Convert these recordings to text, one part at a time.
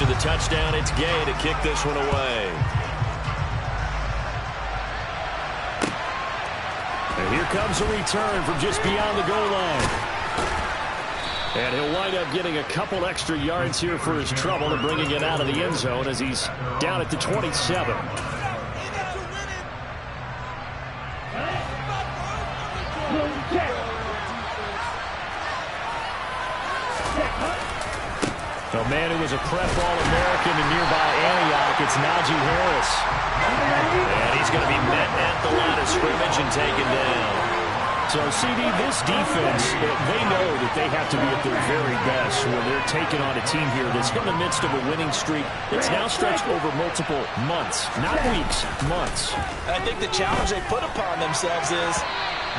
After the touchdown, it's Gay to kick this one away. And here comes a return from just beyond the goal line. And he'll wind up getting a couple extra yards here for his trouble and bringing it out of the end zone as he's down at the 27. The man who was a prep All-American in nearby Antioch, it's Najee Harris. And he's going to be met at the line of scrimmage and taken down. So, CD, this defense, they know that they have to be at their very best when they're taking on a team here that's in the midst of a winning streak that's now stretched over multiple months, not weeks, months. I think the challenge they put upon themselves is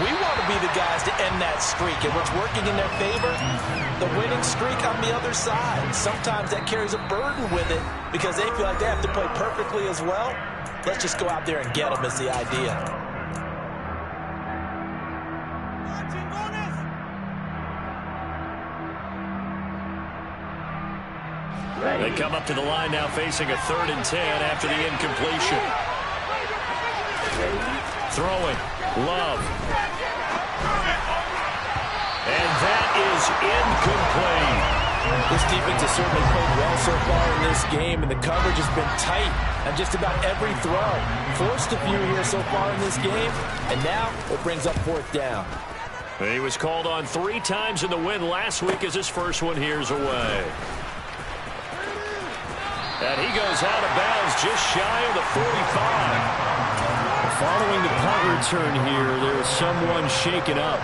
we want to be the guys to end that streak, and what's working in their favor, the winning streak on the other side. Sometimes that carries a burden with it because they feel like they have to play perfectly as well. Let's just go out there and get them is the idea. They come up to the line now facing a 3rd and 10 after the incompletion. Throwing. Love. And that is incomplete. This defense has certainly played well so far in this game, and the coverage has been tight on just about every throw. Forced a few here so far in this game, and now it brings up 4th down. He was called on 3 times in the win last week as his first one here's away. And he goes out of bounds just shy of the 45. Following the punt return here, there is someone shaken up.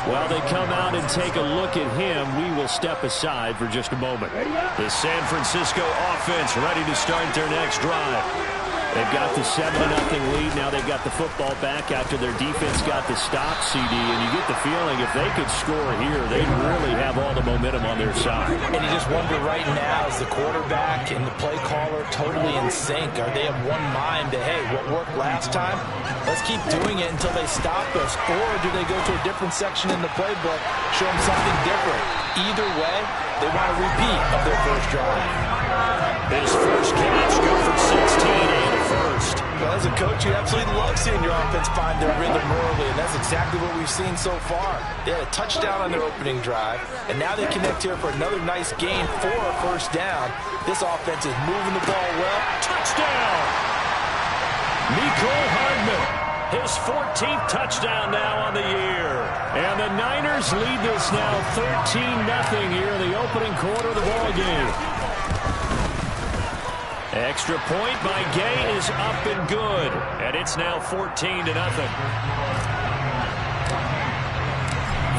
While they come out and take a look at him, we will step aside for just a moment. The San Francisco offense ready to start their next drive. They've got the 7-0 lead. Now they've got the football back after their defense got the stop, CD. And you get the feeling if they could score here, they'd really have all the momentum on their side. And you just wonder right now, is the quarterback and the play caller totally in sync? Are they of one mind that, hey, what worked last time, let's keep doing it until they stop us? Or do they go to a different section in the playbook, show them something different? Either way, they want a repeat of their first drive. His first catch, go for 16 and a first. Well, as a coach, you absolutely love seeing your offense find their rhythm early, and that's exactly what we've seen so far. They had a touchdown on their opening drive, and now they connect here for another nice gain for a first down. This offense is moving the ball well. Touchdown! Mecole Hardman, his 14th touchdown now on the year. And the Niners lead this now 13-0 here in the opening quarter of the ball game. Extra point by Gay is up and good. And it's now 14-0.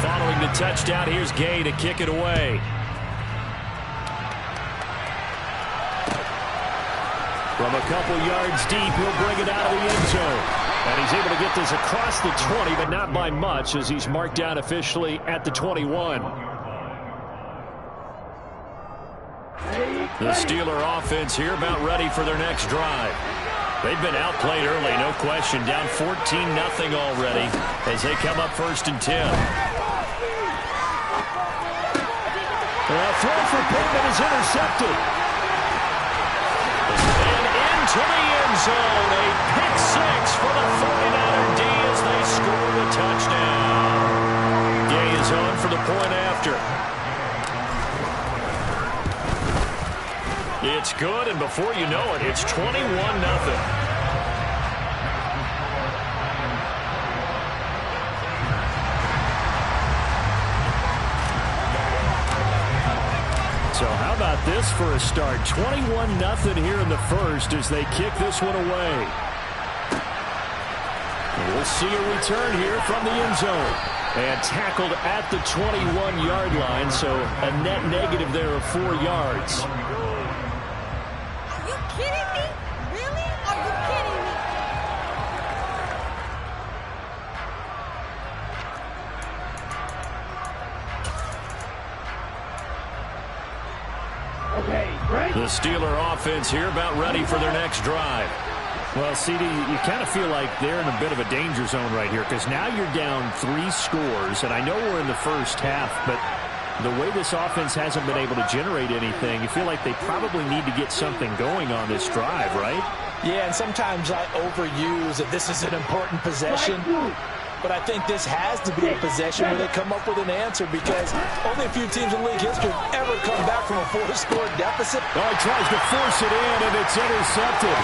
Following the touchdown, here's Gay to kick it away. From a couple yards deep, he'll bring it out of the end zone. And he's able to get this across the 20, but not by much as he's marked down officially at the 21. The Steeler offense here about ready for their next drive. They've been outplayed early, no question. Down 14-0 already as they come up 1st and 10. A throw for Pittman is intercepted. And into the end zone. A pick 6 for the 49er D as they score the touchdown. Gay is on for the point after. It's good, and before you know it, it's 21-0. So how about this for a start? 21-0 here in the first as they kick this one away. We'll see a return here from the end zone. And tackled at the 21-yard line, so a net negative there of 4 yards. The Steeler offense here about ready for their next drive. Well, CD, you kind of feel like they're in a bit of a danger zone right here because now you're down 3 scores, and I know we're in the first half, but The way this offense hasn't been able to generate anything, you feel like they probably need to get something going on this drive, right? Yeah, and sometimes I overuse that this is an important possession. But I think this has to be a possession where they come up with an answer, because only a few teams in league history have ever come back from a 4-score deficit. Oh, he tries to force it in, and it's intercepted.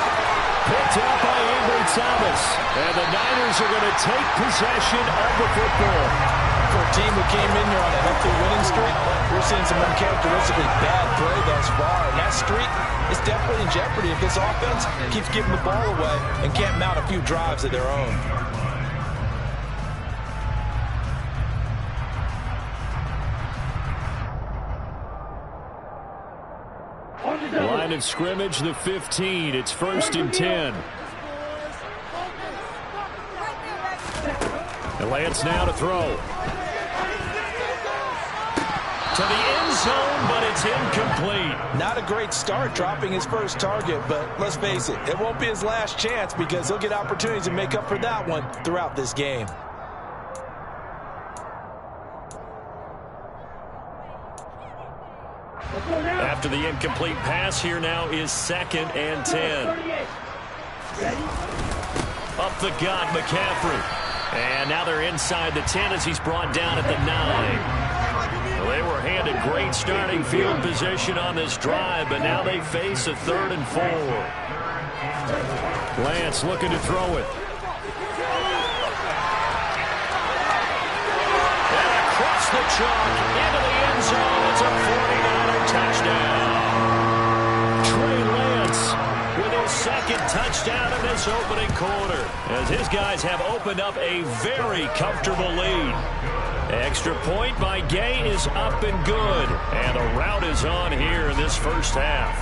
Picked up by Ambry Thomas. And the Niners are going to take possession of the football. For a team who came in here on a healthy winning streak, we're seeing some uncharacteristically bad play thus far. And that streak is definitely in jeopardy if this offense keeps giving the ball away and can't mount a few drives of their own. Line of scrimmage, the 15. It's 1st and 10. And Lance now to throw. To the end zone, but it's incomplete. Not a great start dropping his first target, but let's face it, it won't be his last chance, because he'll get opportunities to make up for that one throughout this game. After the incomplete pass, here now is 2nd and 10. Up the gut, McCaffrey. And now they're inside the 10 as he's brought down at the 9. Well, they were handed great starting field position on this drive, but now they face a 3rd and 4. Lance looking to throw it. And across the chalk into the end zone. It's a 49er touchdown. Trey Lance with his 2nd touchdown in this opening quarter, as his guys have opened up a very comfortable lead. Extra point by Gay is up and good, and the route is on here in this first half.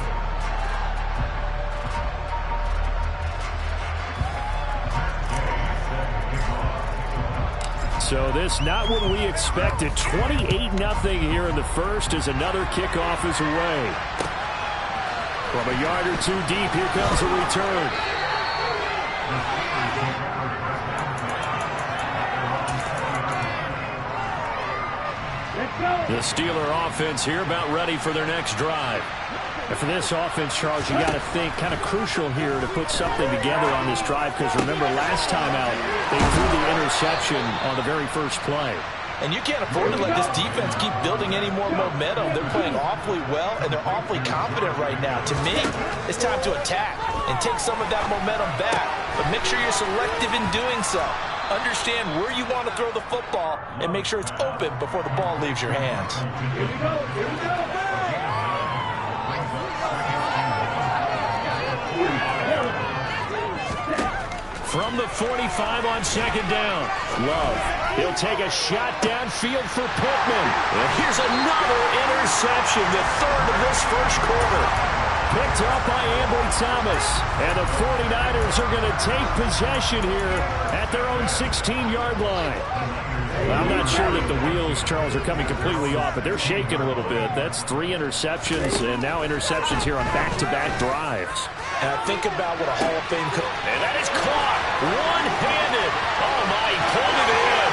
So this not what we expected. 28-0 here in the first as another kickoff is away. From a yard or two deep, here comes a return. The Steeler offense here about ready for their next drive. And for this offense, Charles, you got to think kind of crucial here to put something together on this drive, because remember last time out they threw the interception on the very first play. And you can't afford to let this defense keep building any more momentum. They're playing awfully well, and they're awfully confident right now. To me, it's time to attack and take some of that momentum back. But make sure you're selective in doing so. Understand where you want to throw the football and make sure it's open before the ball leaves your hands. Here we go. Here we go. From the 45 on 2nd down. Love. He'll take a shot downfield for Pittman. And here's another interception, the 3rd of this first quarter. Picked up by Ambry Thomas. And the 49ers are going to take possession here at their own 16-yard line. Well, I'm not sure that the wheels, Charles, are coming completely off, but they're shaking a little bit. That's 3 interceptions, and now interceptions here on back-to-back drives. And I think about what a Hall of Fame coach. And that is caught. One-handed. Oh, my, he pulled it in.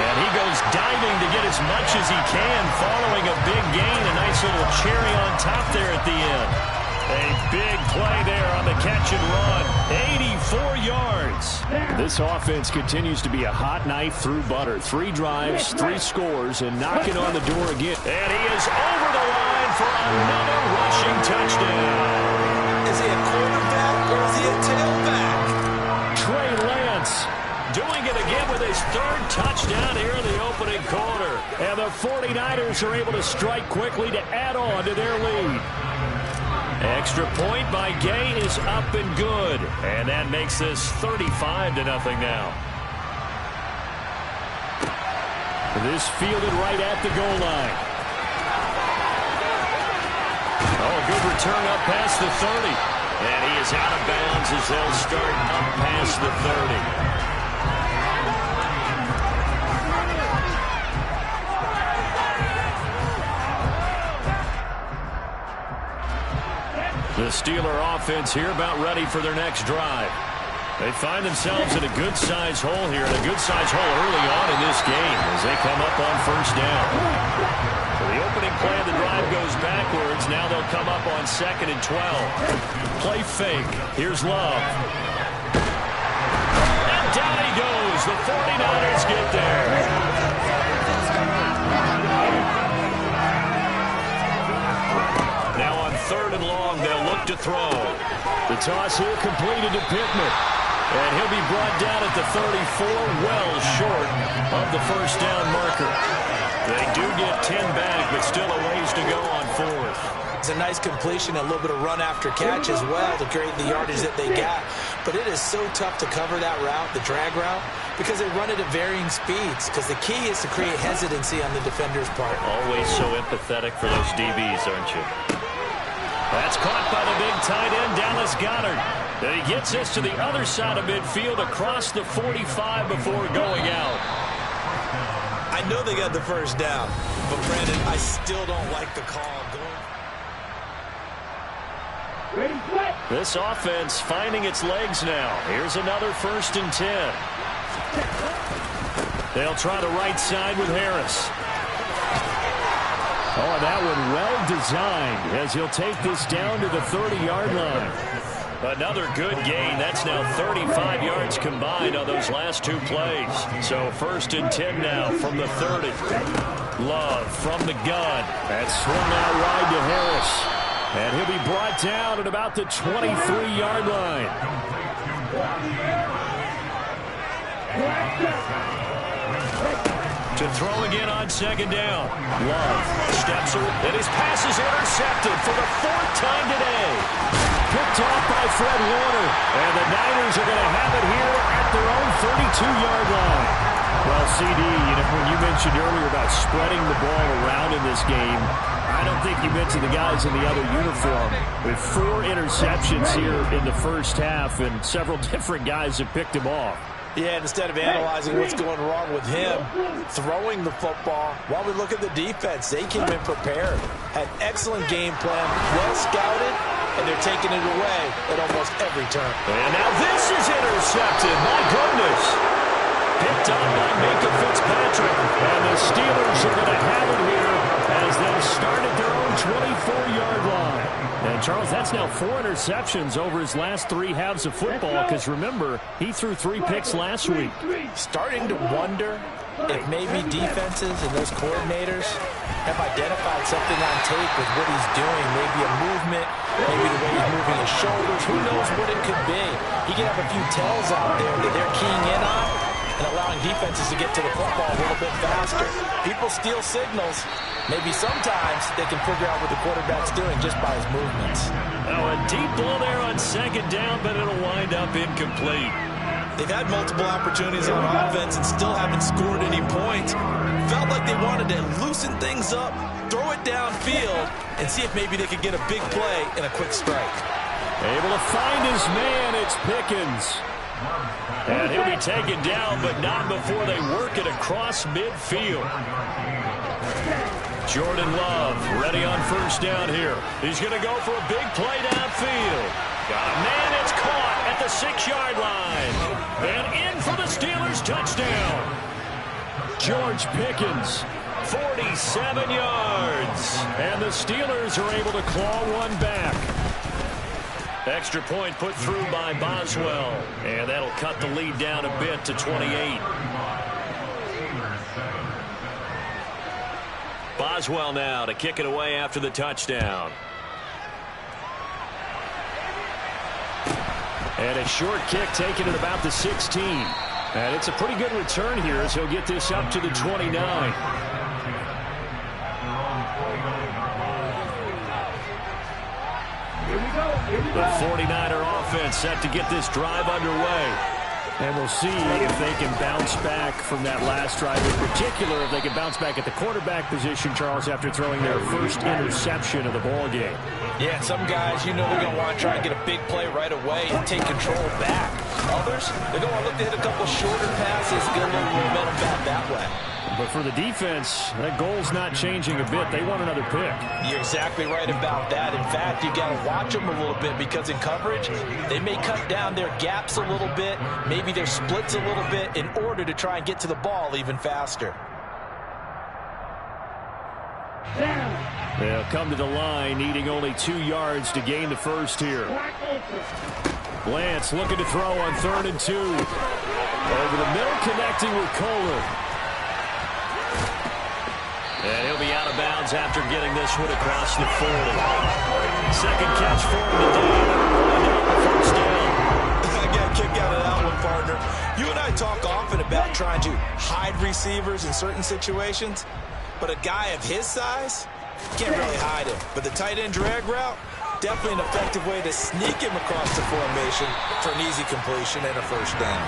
And he goes diving to get as much as he can following a big gain. A nice little cherry on top there at the end. A big play there on the catch and run. 84 yards. This offense continues to be a hot knife through butter. 3 drives, 3 scores, and knocking on the door again. And he is over the line for another rushing touchdown. Is he a quarterback or is he a tailback? Trey Lance doing it again with his 3rd touchdown here in the opening quarter. And the 49ers are able to strike quickly to add on to their lead. Extra point by Gay is up and good. And that makes this 35-0 now. This fielded right at the goal line. Oh, a good return up past the 30. And he is out of bounds as they'll start up past the 30. The Steeler offense here about ready for their next drive. They find themselves in a good-sized hole here, and a good-sized hole early on in this game, as as they come up on first down. So the opening play of the drive goes backwards. Now they'll come up on 2nd and 12. Play fake. Here's Love. And down he goes. The 49ers get there. Now on 3rd and long, they'll look to throw. The toss here completed to Pittman. And he'll be brought down at the 34, well short of the first down marker. They do get 10 back, but still a ways to go on 4th. It's a nice completion, a little bit of run after catch as well to create the yardage that they got. But it is so tough to cover that route, the drag route, because they run it at varying speeds. Because the key is to create hesitancy on the defender's part. Always so empathetic for those DBs, aren't you? That's caught by the big tight end, Dallas Goedert. And he gets us to the other side of midfield across the 45 before going out. I know they got the first down, but Brandon, I still don't like the call. This offense finding its legs now. Here's another 1st and 10. They'll try the right side with Harris. Oh, that one well designed as he'll take this down to the 30-yard line. Another good gain. That's now 35 yards combined on those last 2 plays. So 1st and 10 now from the 30. Love from the gun. That's swung out wide to Harris. And he'll be brought down at about the 23-yard line. To throw again on 2nd down. Love steps her, and his pass is intercepted for the 4th time today. Picked off by Fred Warner. And the Niners are going to have it here at their own 32-yard line. Well, CD, when you mentioned earlier about spreading the ball around in this game, I don't think you mentioned the guys in the other uniform. With 4 interceptions here in the first half, and several different guys have picked him off. Yeah, instead of analyzing what's going wrong with him, throwing the football, while we look at the defense, they came in prepared. Had excellent game plan, well scouted, and they're taking it away at almost every turn. And now this is intercepted. My goodness. Picked up by Minka Fitzpatrick. And the Steelers are going to have it here as they start at their own 24-yard line. And, Charles, that's now 4 interceptions over his last 3 halves of football because, remember, he threw 3 picks last week. Starting to wonder if maybe defenses and those coordinators have identified something on tape with what he's doing. Maybe a movement, maybe the way he's moving his shoulders. Who knows what it could be? He could have a few tells out there that they're keying in on and allowing defenses to get to the football a little bit faster. People steal signals. Maybe sometimes they can figure out what the quarterback's doing just by his movements. Oh, a deep ball there on 2nd down, but it'll wind up incomplete. They've had multiple opportunities on offense and still haven't scored any points. Felt like they wanted to loosen things up, throw it downfield, and see if maybe they could get a big play and a quick strike. Able to find his man, it's Pickens. And he'll be taken down, but not before they work it across midfield. Jordan Love ready on 1st down here. He's going to go for a big play downfield. Got a man, it's caught at the 6-yard line. And in for the Steelers touchdown. George Pickens, 47 yards. And the Steelers are able to claw one back. Extra point put through by Boswell. And that'll cut the lead down a bit to 28. Boswell now to kick it away after the touchdown. And a short kick taken at about the 16. And it's a pretty good return here as he'll get this up to the 29. The 49er offense set to get this drive underway. And we'll see if they can bounce back from that last drive. In particular, if they can bounce back at the quarterback position, Charles, after throwing their first interception of the ball game. Yeah, some guys, they're going to want to try and get a big play right away and take control back. Others, they're going to look to hit a couple shorter passes, get a little momentum back that way. But for the defense, that goal's not changing a bit. They want another pick. You're exactly right about that. In fact, you got to watch them a little bit because in coverage, they may cut down their gaps a little bit, maybe their splits a little bit in order to try and get to the ball even faster. They'll come to the line, needing only 2 yards to gain the first here. Lance looking to throw on 3rd and 2. Over the middle, connecting with Kohler. And he'll be out of bounds after getting this one across the 40. Second catch for him today. First down. I got a kick out of that one, partner. You and I talk often about trying to hide receivers in certain situations, but a guy of his size can't really hide him. But the tight end drag route, definitely an effective way to sneak him across the formation for an easy completion and a first down.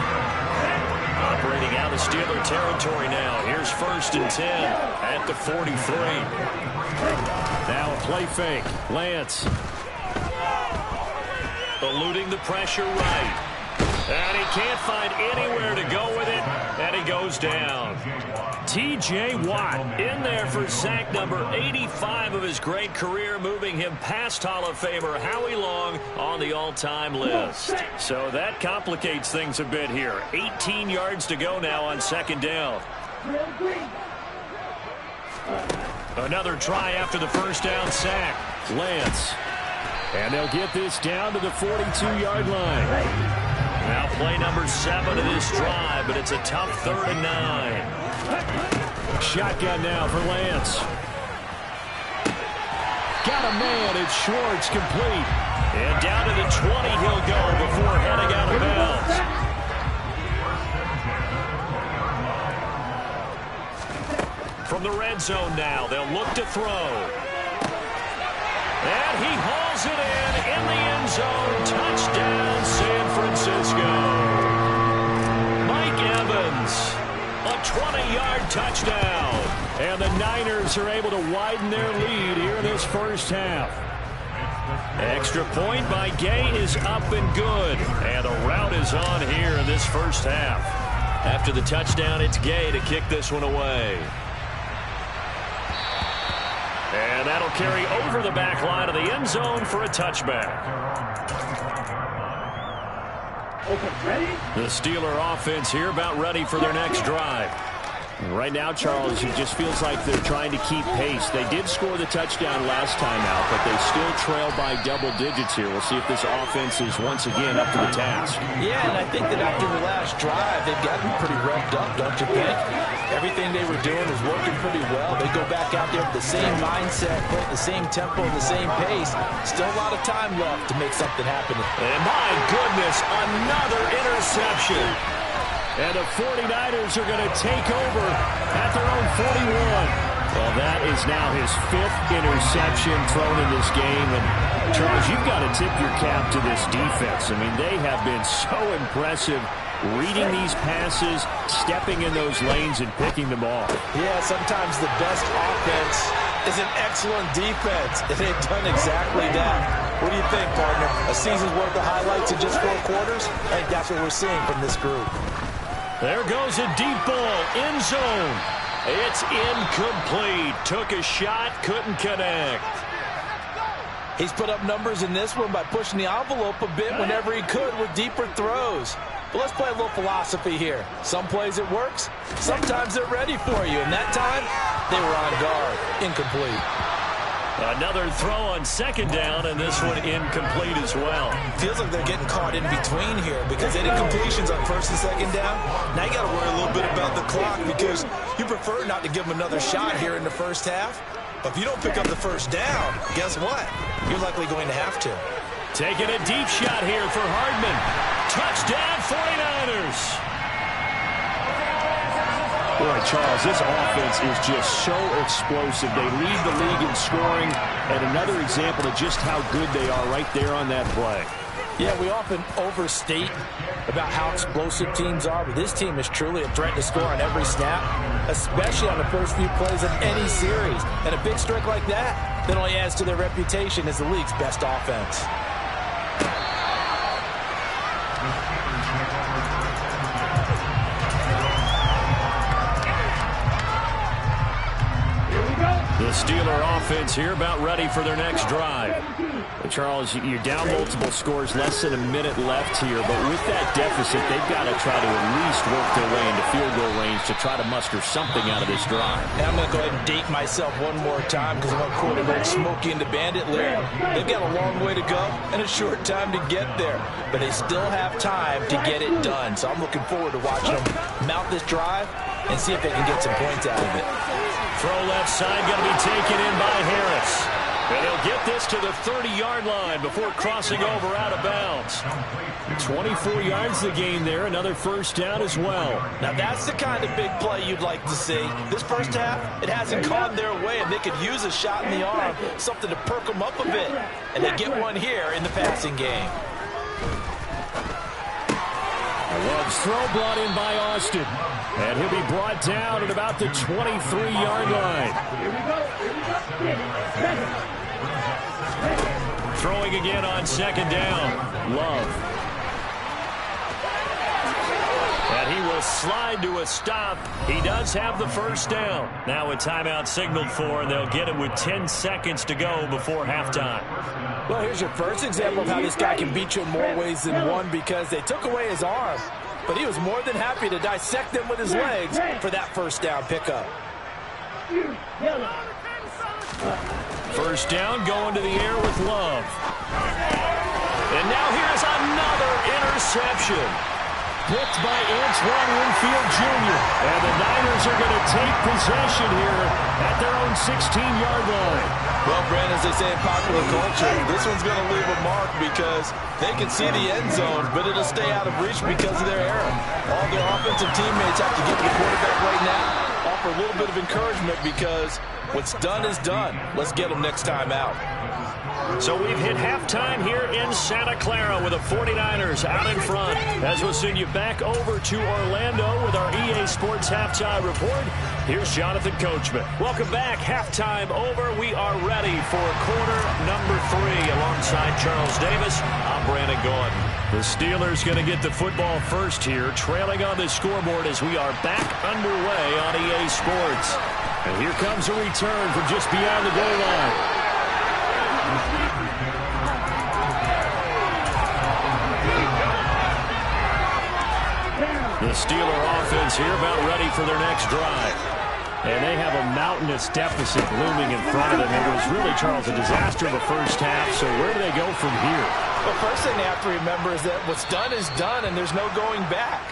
Operating out of Steeler territory now. Here's 1st and 10 at the 43. Now a play fake. Lance. Eluding the pressure right. And he can't find anywhere to go with it. And he goes down. T.J. Watt in there for sack number 85 of his great career, moving him past Hall of Famer Howie Long on the all-time list. So that complicates things a bit here. 18 yards to go now on 2nd down. Another try after the first down sack. Lance. And they'll get this down to the 42-yard line. Now play number 7 of this drive, but it's a tough 3rd and 9. Shotgun now for Lance. Got a man. It's Schwartz, complete. And down to the 20 he'll go before heading out of bounds. From the red zone now, they'll look to throw. And he hauls it in the end zone. Touchdown, San Francisco. Mike Evans, a 20-yard touchdown. And the Niners are able to widen their lead here in this first half. Extra point by Gay is up and good. And the route is on here in this first half. After the touchdown, it's Gay to kick this one away. And that'll carry over the back line of the end zone for a touchback. The Steeler offense here about ready for their next drive. Right now, Charles, it just feels like they're trying to keep pace. They did score the touchdown last time out, but they still trail by double digits here. We'll see if this offense is once again up to the task. Yeah, and I think that after the last drive, they've gotten pretty revved up, don't you think? Everything they were doing was working pretty well. They go back out there with the same mindset, playing the same tempo, and the same pace. Still a lot of time left to make something happen. And my goodness, another interception. And the 49ers are going to take over at their own 41. Well, that is now his 5th interception thrown in this game. And, Charles, you've got to tip your cap to this defense. I mean, they have been so impressive reading these passes, stepping in those lanes, and picking them off. Yeah, sometimes the best offense is an excellent defense, and they've done exactly that. What do you think, partner? A season's worth of highlights in just 4 quarters? I think that's what we're seeing from this group. There goes a deep ball, end zone. It's incomplete. Took a shot, couldn't connect. He's put up numbers in this one by pushing the envelope a bit whenever he could with deeper throws. But let's play a little philosophy here. Some plays it works, sometimes they're ready for you. And that time, they were on guard. Incomplete. Another throw on 2nd down, and this one incomplete as well. Feels like they're getting caught in between here because they did completions on 1st and 2nd down. Now you got to worry a little bit about the clock because you prefer not to give them another shot here in the first half. But if you don't pick up the first down, guess what? You're likely going to have to. Taking a deep shot here for Hardman. Touchdown, 49ers. Boy, Charles, this offense is just so explosive. They lead the league in scoring, and another example of just how good they are right there on that play. Yeah, we often overstate about how explosive teams are, but this team is truly a threat to score on every snap, especially on the first few plays of any series. And a big strike like that only adds to their reputation as the league's best offense. The Steeler offense here about ready for their next drive. Charles, you're down multiple scores, less than a minute left here, but with that deficit, they've got to try to at least work their way into field goal range to try to muster something out of this drive. And I'm going to go ahead and date myself one more time because I'm going to quote an old Smokey and the Bandit lyric. They've got a long way to go and a short time to get there, but they still have time to get it done. So I'm looking forward to watching them mount this drive and see if they can get some points out of it. Throw left side, going to be taken in by Harris. And he'll get this to the 30-yard line before crossing over out of bounds. 24 yards the gain there, another first down as well. Now that's the kind of big play you'd like to see. This first half, it hasn't gone their way, and they could use a shot in the arm, something to perk them up a bit. And they get one here in the passing game. Love's throw brought in by Austin. And he'll be brought down at about the 23-yard line. Throwing again on second down. Love. And he will slide to a stop. He does have the first down. Now a timeout signaled for, and they'll get it with 10 seconds to go before halftime. Well, here's your first example of how this guy can beat you in more ways than one, because they took away his arm, but he was more than happy to dissect them with his legs for that first down pickup. First down going to the air with Love. And now here's another interception. Picked by Antoine Winfield Jr. And the Niners are going to take possession here at their own 16-yard line. Well, Brandon, as they say in popular culture, this one's going to leave a mark because they can see the end zone, but it'll stay out of reach because of their error. All their offensive teammates have to get to the quarterback right now, offer a little bit of encouragement because what's done is done. Let's get them next time out. So we've hit halftime here in Santa Clara with the 49ers out in front. As we'll send you back over to Orlando with our EA Sports Halftime Report, here's Jonathan Coachman. Welcome back. Halftime over. We are ready for quarter number 3. Alongside Charles Davis, I'm Brandon Gordon. The Steelers going to get the football first here, trailing on the scoreboard as we are back underway on EA Sports. And here comes a return from just beyond the goal line. The Steeler offense here about ready for their next drive. And they have a mountainous deficit looming in front of them. It was really, Charles, a disaster in the first half. So where do they go from here? Well, first thing they have to remember is that what's done is done, and there's no going back.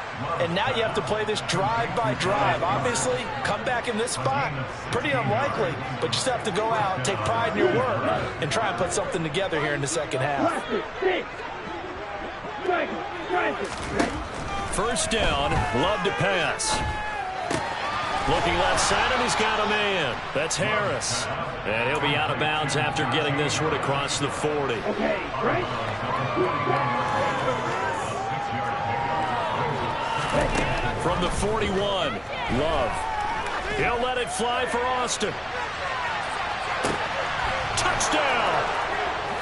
And now you have to play this drive by drive. Obviously, come back in this spot, pretty unlikely, but you just have to go out, take pride in your work, and try and put something together here in the second half. First down, Love to pass. Looking left side, and he's got a man. That's Harris. And he'll be out of bounds after getting this one across the 40. Okay, right? From the 41, Love. He'll let it fly for Austin. Touchdown!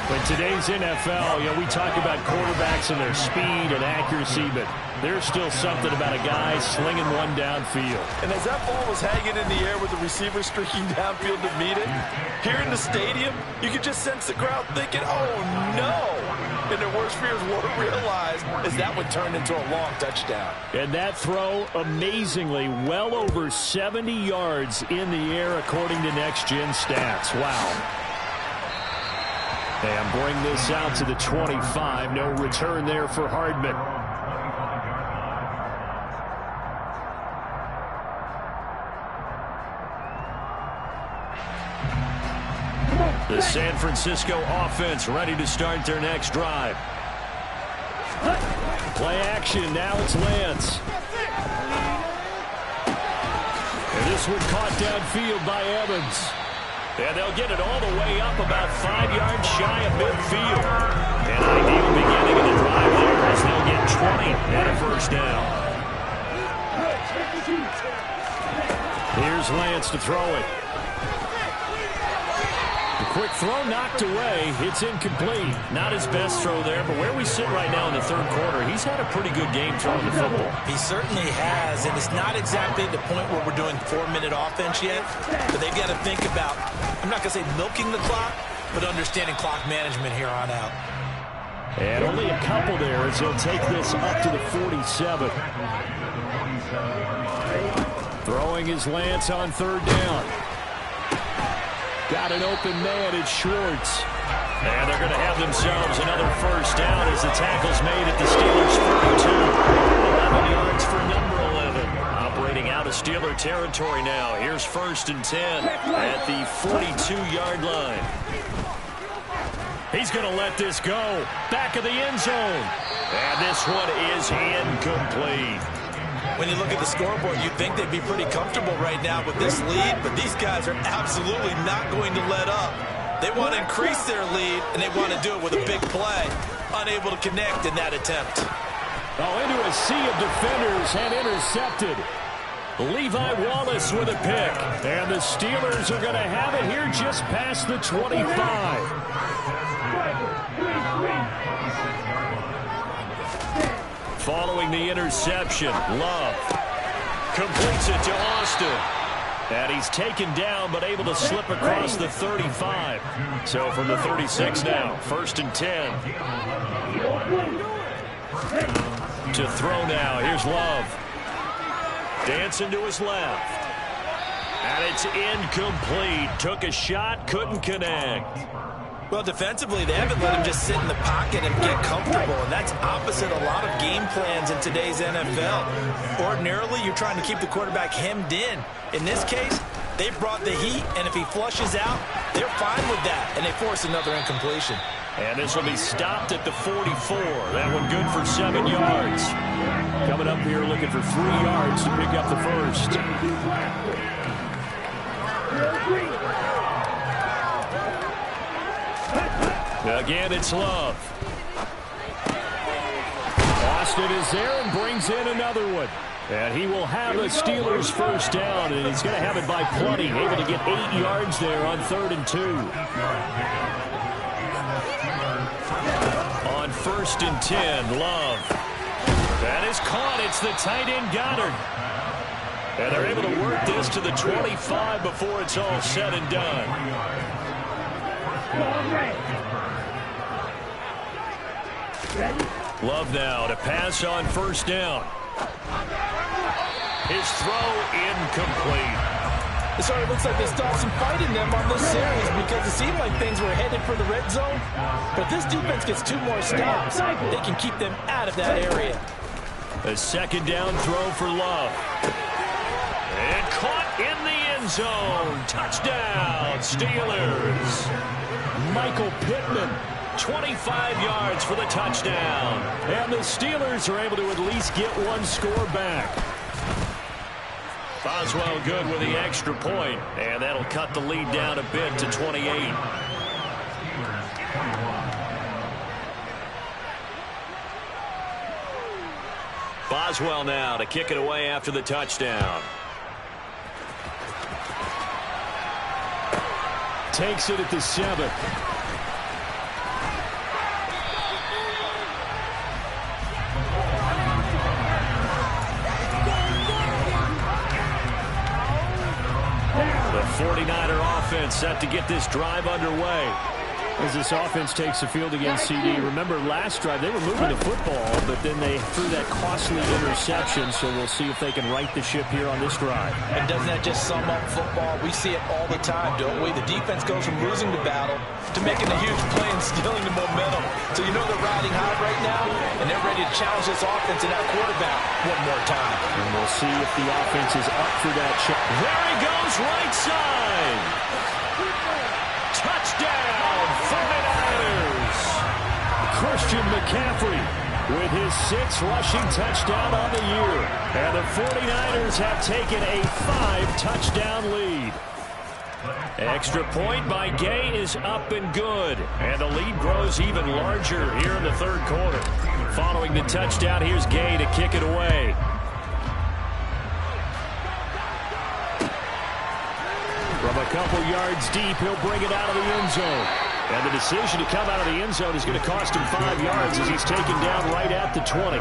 In today's NFL, we talk about quarterbacks and their speed and accuracy, but there's still something about a guy slinging one downfield. And as that ball was hanging in the air with the receiver streaking downfield to meet it, here in the stadium, you could just sense the crowd thinking, oh, no. And their worst fears were realized as that one turned into a long touchdown. And that throw, amazingly, well over 70 yards in the air, according to Next Gen Stats. Wow. And bring this out to the 25. No return there for Hardman. The San Francisco offense ready to start their next drive. Play action. Now it's Lance. And this one caught downfield by Evans. And they'll get it all the way up about 5 yards shy of midfield. An ideal beginning of the drive there as they'll get 20 and a first down. Here's Lance to throw it. Quick throw knocked away. It's incomplete. Not his best throw there, but where we sit right now in the third quarter, he's had a pretty good game throwing the football. He certainly has, and it's not exactly the point where we're doing 4-minute offense yet, but they've got to think about, I'm not going to say milking the clock, but understanding clock management here on out. And only a couple there as he'll take this up to the 47. Throwing his Lance on third down. Got an open man, it's Schwartz. And they're going to have themselves another first down as the tackle's made at the Steelers' 42. 11 yards for number 11. Operating out of Steeler territory now. Here's 1st and 10 at the 42-yard line. He's going to let this go. Back of the end zone. And this one is incomplete. When you look at the scoreboard, you'd think they'd be pretty comfortable right now with this lead, but these guys are absolutely not going to let up. They want to increase their lead, and they want to do it with a big play. Unable to connect in that attempt. Oh, into a sea of defenders and intercepted. Levi Wallace with a pick. And the Steelers are going to have it here just past the 25. Following the interception, Love completes it to Austin. And he's taken down but able to slip across the 35. So from the 36 now, 1st and 10. To throw now, here's Love. Dancing to his left. And it's incomplete. Took a shot, couldn't connect. Well, defensively, they haven't let him just sit in the pocket and get comfortable, and that's opposite a lot of game plans in today's NFL. Ordinarily, you're trying to keep the quarterback hemmed in. In this case, they brought the heat, and if he flushes out, they're fine with that, and they force another incompletion. And this will be stopped at the 44. That one good for 7 yards. Coming up here looking for 3 yards to pick up the first. Again, it's Love. Austin is there and brings in another one. And he will have a Steelers first down, and he's going to have it by plenty. Able to get 8 yards there on 3rd and 2. On 1st and 10, Love. That is caught. It's the tight end Goddard. And they're able to work this to the 25 before it's all said and done. Love now to pass on 1st down. His throw incomplete. It sort of looks like they stopped some fight in them on this series because it seemed like things were headed for the red zone. But this defense gets 2 more stops. They can keep them out of that area. A 2nd down throw for Love. And caught in the end zone. Touchdown, Steelers. Michael Pittman. 25 yards for the touchdown. And the Steelers are able to at least get 1 score back. Boswell good with the extra point, and that'll cut the lead down a bit to 28. Boswell now to kick it away after the touchdown. Takes it at the 7. The 49er offense set to get this drive underway. As this offense takes the field against CD. Remember, last drive, they were moving the football, but then they threw that costly interception, so we'll see if they can right the ship here on this drive. And doesn't that just sum up football? We see it all the time, don't we? The defense goes from losing the battle to making a huge play and stealing the momentum. So you know they're riding high right now, and they're ready to challenge this offense and that quarterback one more time. And we'll see if the offense is up for that shot. There he goes, right side. Touchdown, 49ers. Christian McCaffrey with his 6th rushing touchdown on the year. And the 49ers have taken a 5-touchdown lead. Extra point by Gay is up and good. And the lead grows even larger here in the third quarter. Following the touchdown, here's Gay to kick it away. From a couple yards deep, he'll bring it out of the end zone. And the decision to come out of the end zone is going to cost him 5 yards as he's taken down right at the 20.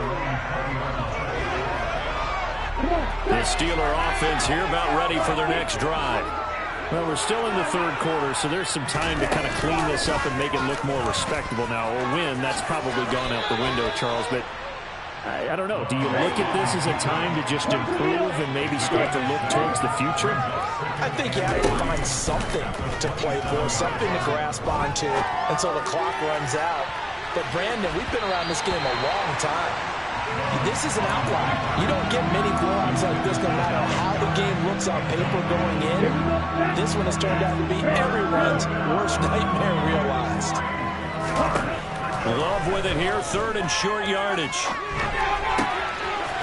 The Steeler offense here about ready for their next drive. Well, we're still in the third quarter, so there's some time to kind of clean this up and make it look more respectable now. Or win, that's probably gone out the window, Charles. But I don't know. Do you look at this as a time to just improve and maybe start to look towards the future? I think you have to find something to play for, something to grasp onto until the clock runs out. But, Brandon, we've been around this game a long time. This is an outlier. You don't get many blowouts like this no matter how the game looks on paper going in. This one has turned out to be everyone's worst nightmare realized. Love with it here, third and short yardage.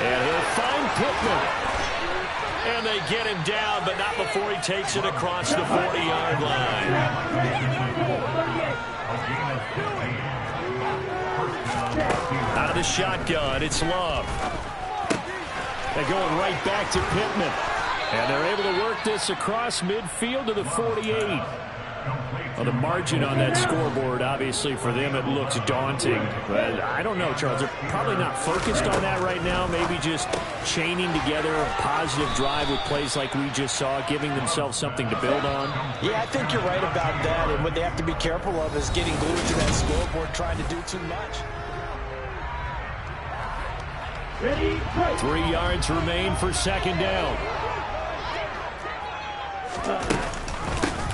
And he'll find Pittman. And they get him down, but not before he takes it across the 40-yard line. Out of the shotgun, it's Love. They're going right back to Pittman. And they're able to work this across midfield to the 48. Well, the margin on that scoreboard, obviously, for them, it looks daunting. But I don't know, Charles. They're probably not focused on that right now. Maybe just chaining together a positive drive with plays like we just saw, giving themselves something to build on. Yeah, I think you're right about that. And what they have to be careful of is getting glued to that scoreboard, trying to do too much. 3 yards remain for second down.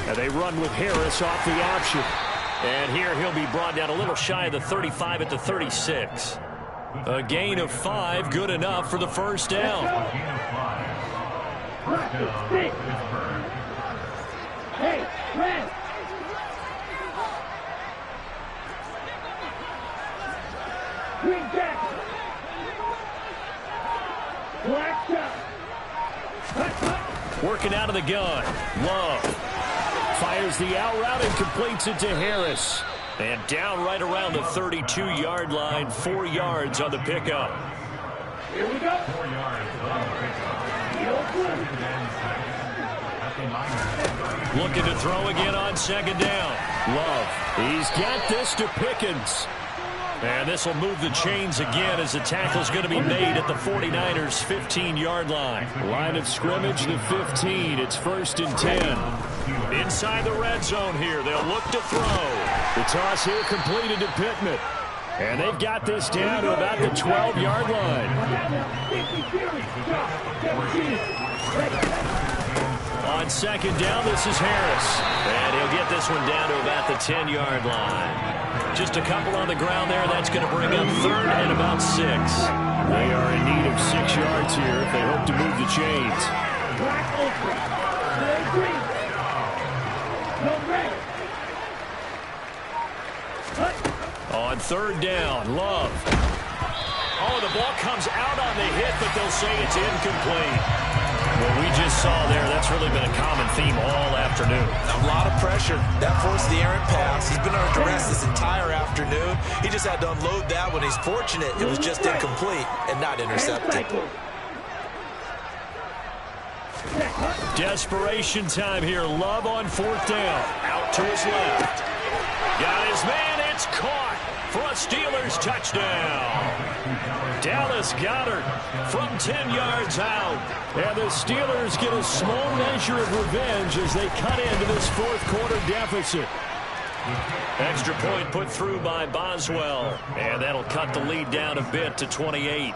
And they run with Harris off the option. And here he'll be brought down a little shy of the 35 at the 36. A gain of 5, good enough for the first down. Hey, Red! Green Jack! Black shot! Working out of the gun. Love fires the out route and completes it to Harris. And down right around the 32-yard line, 4 yards on the pickup. Here we go. Looking to throw again on second down. Love. He's got this to Pickens. And this will move the chains again as the tackle's going to be made at the 49ers' 15-yard line. Line of scrimmage, the 15. It's 1st and 10. Inside the red zone here. They'll look to throw. The toss here completed to Pittman. And they've got this down to about the 12-yard line. On second down, this is Harris. And he'll get this one down to about the 10-yard line. Just a couple on the ground there. That's going to bring up 3rd and about 6. They are in need of 6 yards here if they hope to move the chains. On 3rd down, Love. Oh, the ball comes out on the hit, but they'll say it's incomplete. What we just saw there, that's really been a common theme all afternoon. A lot of pressure. That forced the errant pass. He's been under duress this entire afternoon. He just had to unload that one. He's fortunate it was just incomplete and not intercepted. Desperation time here. Love on 4th down. Out to his left. Got his man. It's caught for a Steelers touchdown. Dallas Goedert from 10 yards out. And the Steelers get a small measure of revenge as they cut into this 4th quarter deficit. Extra point put through by Boswell. And that'll cut the lead down a bit to 28.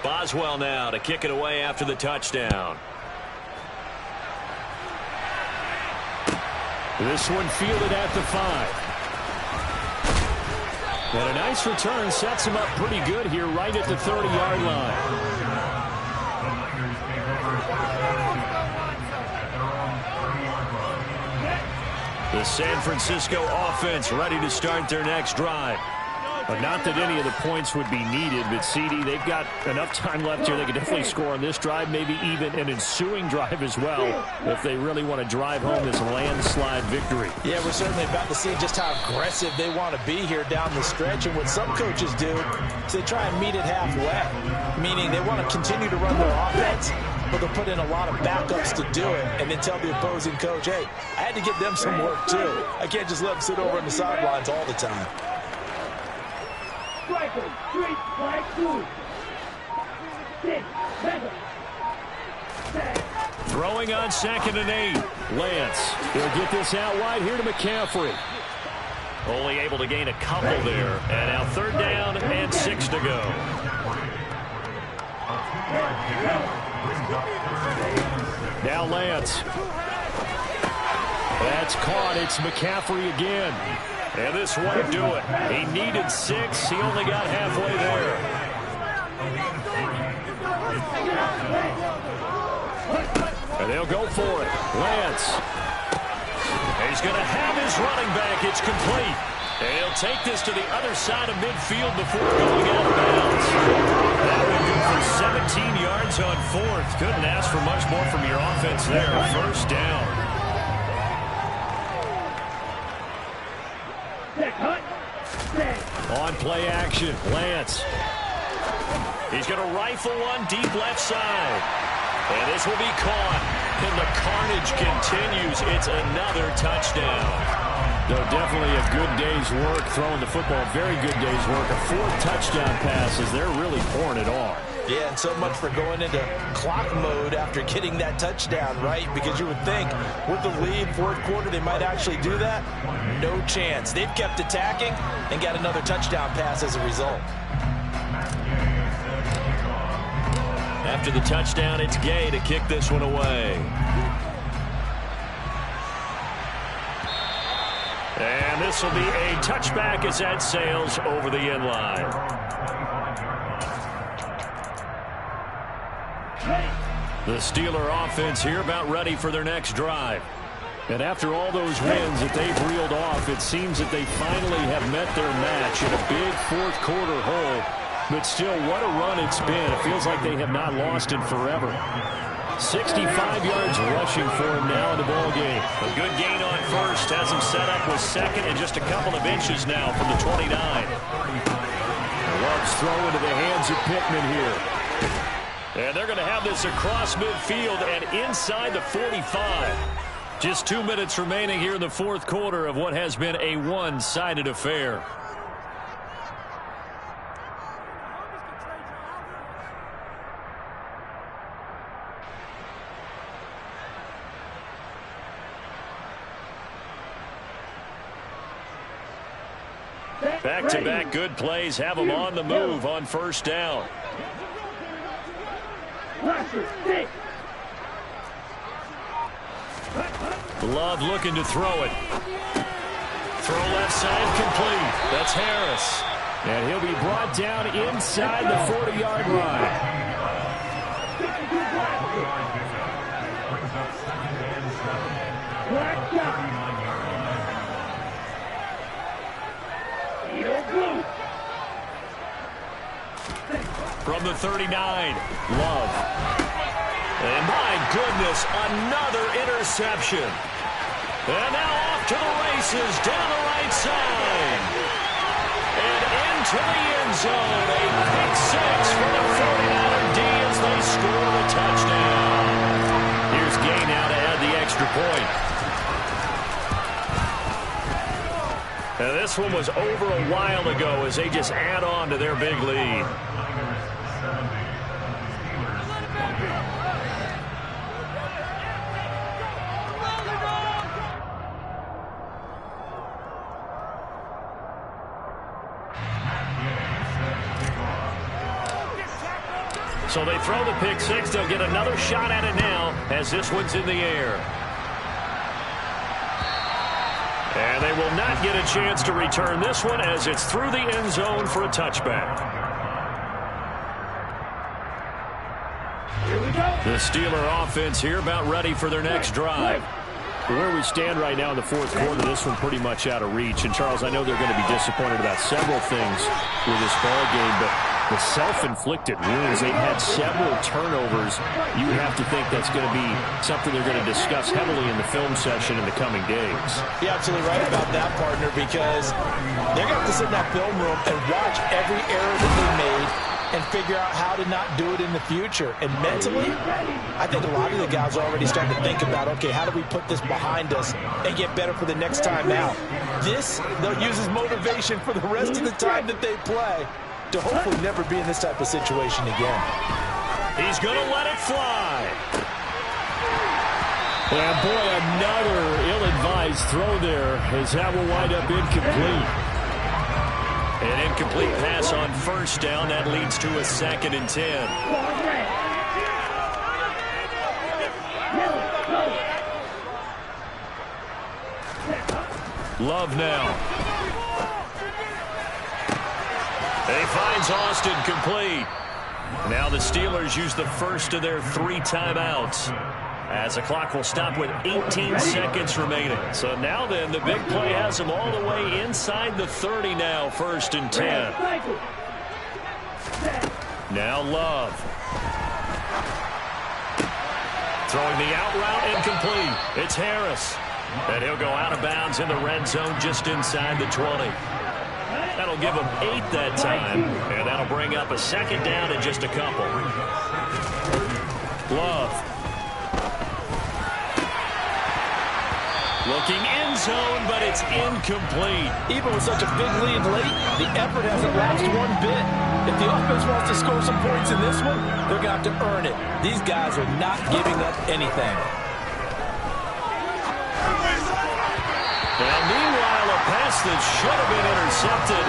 Boswell now to kick it away after the touchdown. This one fielded at the 5. And a nice return sets him up pretty good here right at the 30-yard line. The San Francisco offense ready to start their next drive. But not that any of the points would be needed, but CD, they've got enough time left here. They could definitely score on this drive, maybe even an ensuing drive as well, if they really want to drive home this landslide victory. Yeah, we're certainly about to see just how aggressive they want to be here down the stretch. And what some coaches do is they try and meet it halfway, meaning they want to continue to run their offense, but they'll put in a lot of backups to do it, and then tell the opposing coach, hey, I had to give them some work too. I can't just let them sit over on the sidelines all the time. Striker, straight, flag, 2. 6, 7. Throwing on 2nd and 8. Lance, he'll get this out wide here to McCaffrey. Only able to gain a couple there. And now 3rd down and 6 to go. Now Lance. That's caught. It's McCaffrey again. And this won't do it. He needed 6. He only got halfway there. And they'll go for it. Lance. He's going to have his running back. It's complete. And he'll take this to the other side of midfield before going out of bounds. That would go for 17 yards on 4th. Couldn't ask for much more from your offense there. 1st down. On play action, Lance. He's going to rifle one deep left side. And this will be caught. And the carnage continues. It's another touchdown. No, definitely a good day's work throwing the football. Very good day's work. A 4th touchdown pass as they're really pouring it on. Yeah, and so much for going into clock mode after getting that touchdown, right? Because you would think with the lead, 4th quarter, they might actually do that. No chance. They've kept attacking and got another touchdown pass as a result. After the touchdown, it's Gay to kick this one away. And this will be a touchback as that sails over the end line. The Steeler offense here about ready for their next drive. And after all those wins that they've reeled off, it seems that they finally have met their match in a big 4th quarter hole. But still, what a run it's been. It feels like they have not lost it forever. 65 yards rushing for him now in the ballgame. A good gain on 1st. Has him set up with 2nd and just a couple of inches now from the 29. Love's throw into the hands of Pittman here. And they're going to have this across midfield and inside the 45. Just 2 minutes remaining here in the 4th quarter of what has been a one-sided affair. Back-to-back good plays have them on the move on 1st down. Love looking to throw it. Throw left side complete. That's Harris. And he'll be brought down inside the 40-yard line. From the 39, Love. And my goodness, another interception. And now off to the races down the right side. And into the end zone. A pick 6 for the 49er D as they score the touchdown. Here's Gay now to add the extra point. And this one was over a while ago as they just add on to their big lead. So they throw the pick 6. They'll get another shot at it now as this one's in the air. And they will not get a chance to return this one as it's through the end zone for a touchback. Here we go. The Steeler offense here about ready for their next drive. Where we stand right now in the fourth quarter, this one pretty much out of reach. And, Charles, I know they're going to be disappointed about several things with this ball game, but the self-inflicted wounds, they've had several turnovers. You would have to think that's going to be something they're going to discuss heavily in the film session in the coming days. You're absolutely right about that, partner, because they're going to have to sit in that film room and watch every error that they made and figure out how to not do it in the future. And mentally, I think a lot of the guys are already starting to think about, okay, how do we put this behind us and get better for the next time out? This, they'll use as motivation for the rest of the time that they play to hopefully never be in this type of situation again. He's going to let it fly. And boy, another ill-advised throw there as that will wind up incomplete. An incomplete pass on first down. That leads to a 2nd and 10. Love now. He finds Austin complete. Now the Steelers use the first of their 3 timeouts, as the clock will stop with 18 seconds remaining. So now then, the big play has them all the way inside the 30 now, 1st and 10. Now Love. Throwing the out route incomplete. It's Harris. And he'll go out of bounds in the red zone just inside the 20. That'll give him 8 that time, and that'll bring up a 2nd down in just a couple. Love. Looking end zone, but it's incomplete. Even with such a big lead late, the effort hasn't lapsed one bit. If the offense wants to score some points in this one, they're going to have to earn it. These guys are not giving up anything. Now, meanwhile, a pass that should have been intercepted,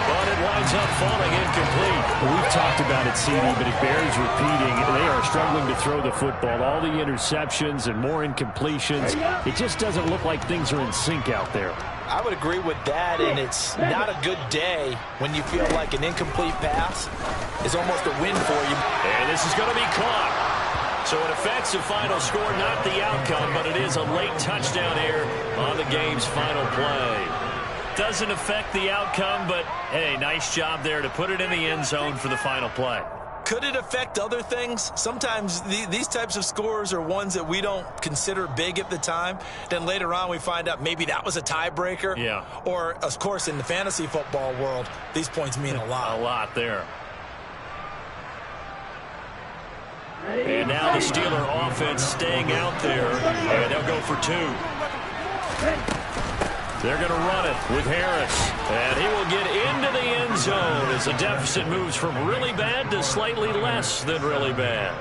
but it winds up falling incomplete. We've talked about it, CD, but it bears repeating. They are struggling to throw the football. All the interceptions and more incompletions. It just doesn't look like things are in sync out there. I would agree with that, and it's not a good day when you feel like an incomplete pass is almost a win for you. And this is going to be caught. So it affects the final score, not the outcome, but it is a late touchdown here on the game's final play. Doesn't affect the outcome, but, hey, nice job there to put it in the end zone for the final play. Could it affect other things? Sometimes these types of scores are ones that we don't consider big at the time. Then later on we find out maybe that was a tiebreaker. Yeah. Or, of course, in the fantasy football world, these points mean a lot. A lot there. And now the Steeler offense staying out there, and they'll go for 2. They're going to run it with Harris, and he will get into the end zone as the deficit moves from really bad to slightly less than really bad.